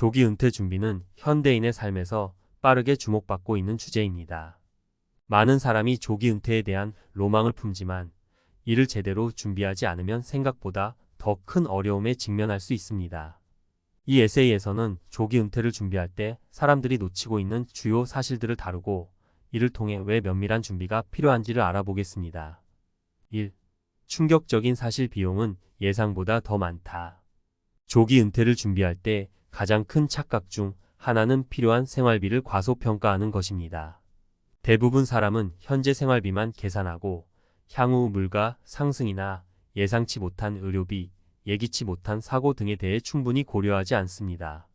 조기 은퇴 준비는 현대인의 삶에서 빠르게 주목받고 있는 주제입니다. 많은 사람이 조기 은퇴에 대한 로망을 품지만 이를 제대로 준비하지 않으면 생각보다 더 큰 어려움에 직면할 수 있습니다. 이 에세이에서는 조기 은퇴를 준비할 때 사람들이 놓치고 있는 주요 사실들을 다루고 이를 통해 왜 면밀한 준비가 필요한지를 알아보겠습니다. 1. 충격적인 사실 비용은 예상보다 더 많다. 조기 은퇴를 준비할 때 가장 큰 착각 중 하나는 필요한 생활비를 과소평가하는 것입니다. 대부분 사람은 현재 생활비만 계산하고 향후 물가 상승이나 예상치 못한 의료비, 예기치 못한 사고 등에 대해 충분히 고려하지 않습니다.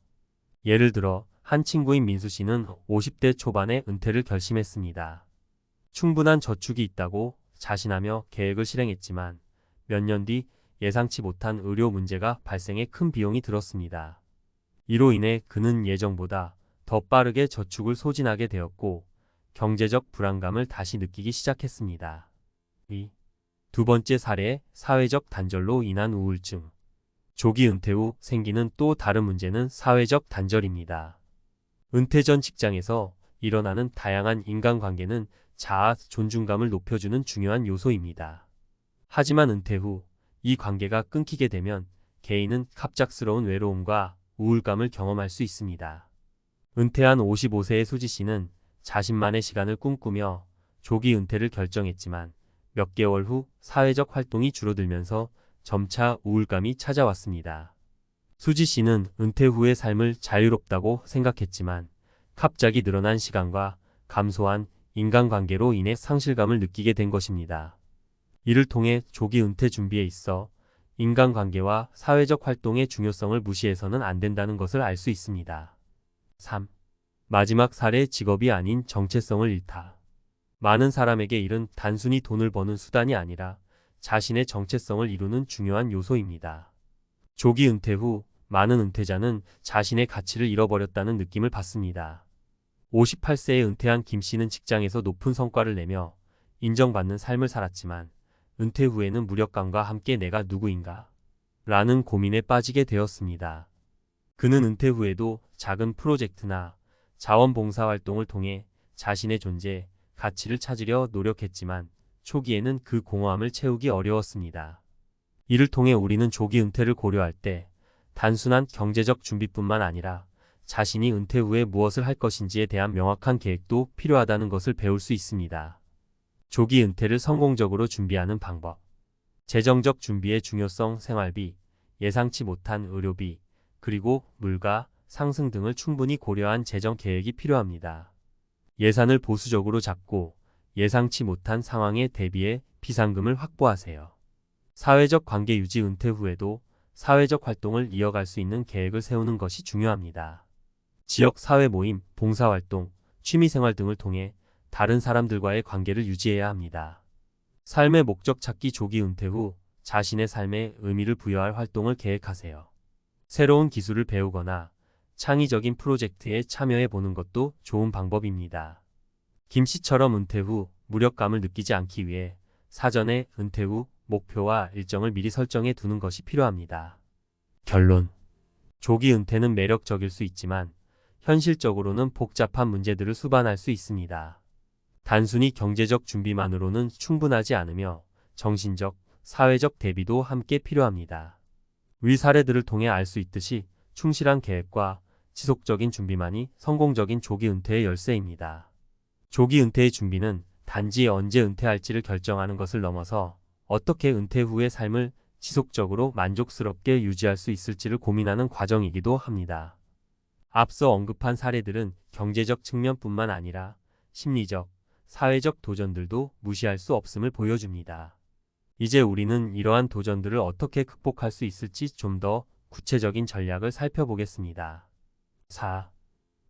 예를 들어 한 친구인 민수 씨는 50대 초반에 은퇴를 결심했습니다. 충분한 저축이 있다고 자신하며 계획을 실행했지만 몇 년 뒤 예상치 못한 의료 문제가 발생해 큰 비용이 들었습니다. 이로 인해 그는 예정보다 더 빠르게 저축을 소진하게 되었고 경제적 불안감을 다시 느끼기 시작했습니다. 2. 두 번째 사례, 사회적 단절로 인한 우울증. 조기 은퇴 후 생기는 또 다른 문제는 사회적 단절입니다. 은퇴 전 직장에서 일어나는 다양한 인간관계는 자아 존중감을 높여주는 중요한 요소입니다. 하지만 은퇴 후 이 관계가 끊기게 되면 개인은 갑작스러운 외로움과 우울감을 경험할 수 있습니다. 은퇴한 55세의 수지 씨는 자신만의 시간을 꿈꾸며 조기 은퇴를 결정했지만 몇 개월 후 사회적 활동이 줄어들면서 점차 우울감이 찾아왔습니다. 수지 씨는 은퇴 후의 삶을 자유롭다고 생각했지만 갑자기 늘어난 시간과 감소한 인간관계로 인해 상실감을 느끼게 된 것입니다. 이를 통해 조기 은퇴 준비에 있어 인간관계와 사회적 활동의 중요성을 무시해서는 안 된다는 것을 알 수 있습니다. 3. 마지막 사례, 직업이 아닌 정체성을 잃다. 많은 사람에게 일은 단순히 돈을 버는 수단이 아니라 자신의 정체성을 이루는 중요한 요소입니다. 조기 은퇴 후 많은 은퇴자는 자신의 가치를 잃어버렸다는 느낌을 받습니다. 58세에 은퇴한 김 씨는 직장에서 높은 성과를 내며 인정받는 삶을 살았지만 은퇴 후에는 무력감과 함께 내가 누구인가? 라는 고민에 빠지게 되었습니다. 그는 은퇴 후에도 작은 프로젝트나 자원봉사활동을 통해 자신의 존재, 가치를 찾으려 노력했지만 초기에는 그 공허함을 채우기 어려웠습니다. 이를 통해 우리는 조기 은퇴를 고려할 때 단순한 경제적 준비뿐만 아니라 자신이 은퇴 후에 무엇을 할 것인지에 대한 명확한 계획도 필요하다는 것을 배울 수 있습니다. 조기 은퇴를 성공적으로 준비하는 방법. 재정적 준비의 중요성, 생활비, 예상치 못한 의료비, 그리고 물가 상승 등을 충분히 고려한 재정 계획이 필요합니다. 예산을 보수적으로 잡고 예상치 못한 상황에 대비해 비상금을 확보하세요. 사회적 관계 유지, 은퇴 후에도 사회적 활동을 이어갈 수 있는 계획을 세우는 것이 중요합니다. 지역 사회 모임, 봉사활동, 취미생활 등을 통해 다른 사람들과의 관계를 유지해야 합니다. 삶의 목적 찾기. 조기 은퇴 후 자신의 삶에 의미를 부여할 활동을 계획하세요. 새로운 기술을 배우거나 창의적인 프로젝트에 참여해 보는 것도 좋은 방법입니다. 김 씨처럼 은퇴 후 무력감을 느끼지 않기 위해 사전에 은퇴 후 목표와 일정을 미리 설정해 두는 것이 필요합니다. 결론. 조기 은퇴는 매력적일 수 있지만 현실적으로는 복잡한 문제들을 수반할 수 있습니다. 단순히 경제적 준비만으로는 충분하지 않으며 정신적, 사회적 대비도 함께 필요합니다. 위 사례들을 통해 알 수 있듯이 충실한 계획과 지속적인 준비만이 성공적인 조기 은퇴의 열쇠입니다. 조기 은퇴의 준비는 단지 언제 은퇴할지를 결정하는 것을 넘어서 어떻게 은퇴 후의 삶을 지속적으로 만족스럽게 유지할 수 있을지를 고민하는 과정이기도 합니다. 앞서 언급한 사례들은 경제적 측면뿐만 아니라 심리적, 사회적 도전들도 무시할 수 없음을 보여줍니다. 이제 우리는 이러한 도전들을 어떻게 극복할 수 있을지 좀 더 구체적인 전략을 살펴보겠습니다. 4.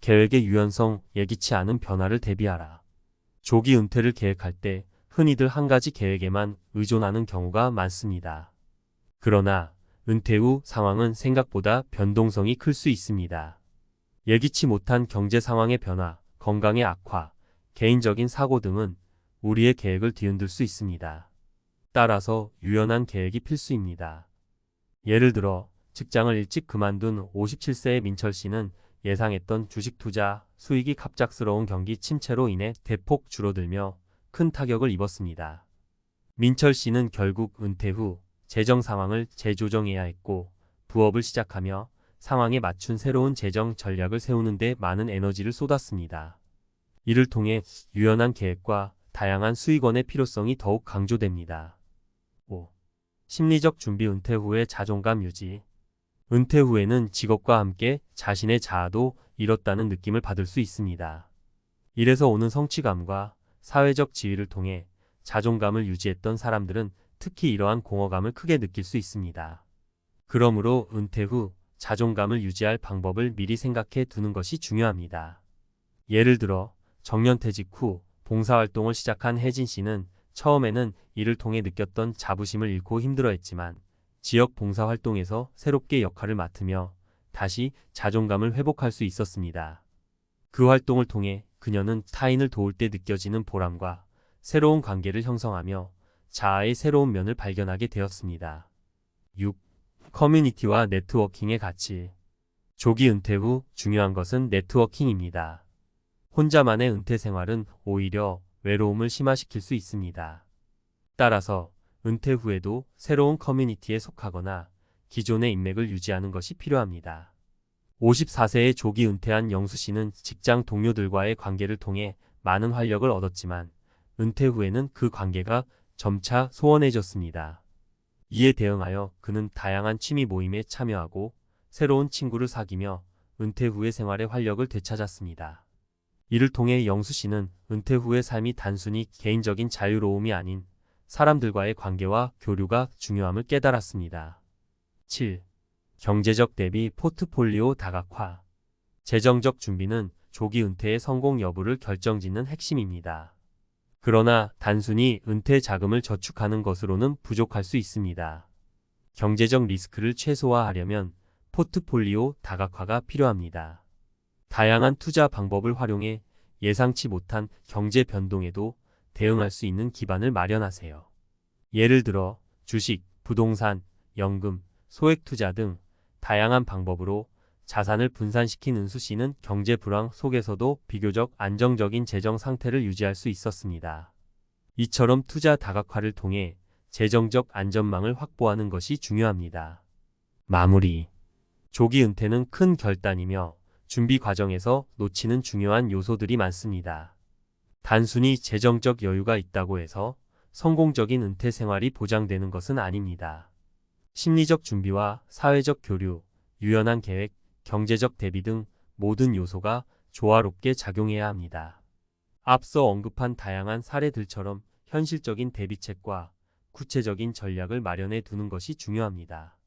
계획의 유연성, 예기치 않은 변화를 대비하라. 조기 은퇴를 계획할 때 흔히들 한 가지 계획에만 의존하는 경우가 많습니다. 그러나 은퇴 후 상황은 생각보다 변동성이 클 수 있습니다. 예기치 못한 경제 상황의 변화, 건강의 악화, 개인적인 사고 등은 우리의 계획을 뒤흔들 수 있습니다. 따라서 유연한 계획이 필수입니다. 예를 들어 직장을 일찍 그만둔 57세의 민철 씨는 예상했던 주식 투자 수익이 갑작스러운 경기 침체로 인해 대폭 줄어들며 큰 타격을 입었습니다. 민철 씨는 결국 은퇴 후 재정 상황을 재조정해야 했고 부업을 시작하며 상황에 맞춘 새로운 재정 전략을 세우는 데 많은 에너지를 쏟았습니다. 이를 통해 유연한 계획과 다양한 수익원의 필요성이 더욱 강조됩니다. 5. 심리적 준비. 은퇴 후의 자존감 유지. 은퇴 후에는 직업과 함께 자신의 자아도 잃었다는 느낌을 받을 수 있습니다. 일에서 오는 성취감과 사회적 지위를 통해 자존감을 유지했던 사람들은 특히 이러한 공허감을 크게 느낄 수 있습니다. 그러므로 은퇴 후 자존감을 유지할 방법을 미리 생각해 두는 것이 중요합니다. 예를 들어 정년퇴직 후 봉사활동을 시작한 혜진 씨는 처음에는 이를 통해 느꼈던 자부심을 잃고 힘들어했지만 지역 봉사활동에서 새롭게 역할을 맡으며 다시 자존감을 회복할 수 있었습니다. 그 활동을 통해 그녀는 타인을 도울 때 느껴지는 보람과 새로운 관계를 형성하며 자아의 새로운 면을 발견하게 되었습니다. 6. 커뮤니티와 네트워킹의 가치. 조기 은퇴 후 중요한 것은 네트워킹입니다. 혼자만의 은퇴 생활은 오히려 외로움을 심화시킬 수 있습니다. 따라서 은퇴 후에도 새로운 커뮤니티에 속하거나 기존의 인맥을 유지하는 것이 필요합니다. 54세에 조기 은퇴한 영수 씨는 직장 동료들과의 관계를 통해 많은 활력을 얻었지만 은퇴 후에는 그 관계가 점차 소원해졌습니다. 이에 대응하여 그는 다양한 취미 모임에 참여하고 새로운 친구를 사귀며 은퇴 후의 생활의 활력을 되찾았습니다. 이를 통해 영수 씨는 은퇴 후의 삶이 단순히 개인적인 자유로움이 아닌 사람들과의 관계와 교류가 중요함을 깨달았습니다. 7. 경제적 대비 포트폴리오 다각화. 재정적 준비는 조기 은퇴의 성공 여부를 결정짓는 핵심입니다. 그러나 단순히 은퇴 자금을 저축하는 것으로는 부족할 수 있습니다. 경제적 리스크를 최소화하려면 포트폴리오 다각화가 필요합니다. 다양한 투자 방법을 활용해 예상치 못한 경제 변동에도 대응할 수 있는 기반을 마련하세요. 예를 들어 주식, 부동산, 연금, 소액 투자 등 다양한 방법으로 자산을 분산시킨 은수 씨는 경제 불황 속에서도 비교적 안정적인 재정 상태를 유지할 수 있었습니다. 이처럼 투자 다각화를 통해 재정적 안전망을 확보하는 것이 중요합니다. 마무리. 조기 은퇴는 큰 결단이며 준비 과정에서 놓치는 중요한 요소들이 많습니다. 단순히 재정적 여유가 있다고 해서 성공적인 은퇴 생활이 보장되는 것은 아닙니다. 심리적 준비와 사회적 교류, 유연한 계획, 경제적 대비 등 모든 요소가 조화롭게 작용해야 합니다. 앞서 언급한 다양한 사례들처럼 현실적인 대비책과 구체적인 전략을 마련해 두는 것이 중요합니다.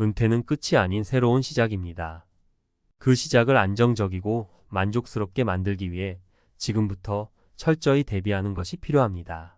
은퇴는 끝이 아닌 새로운 시작입니다. 그 시작을 안정적이고 만족스럽게 만들기 위해 지금부터 철저히 대비하는 것이 필요합니다.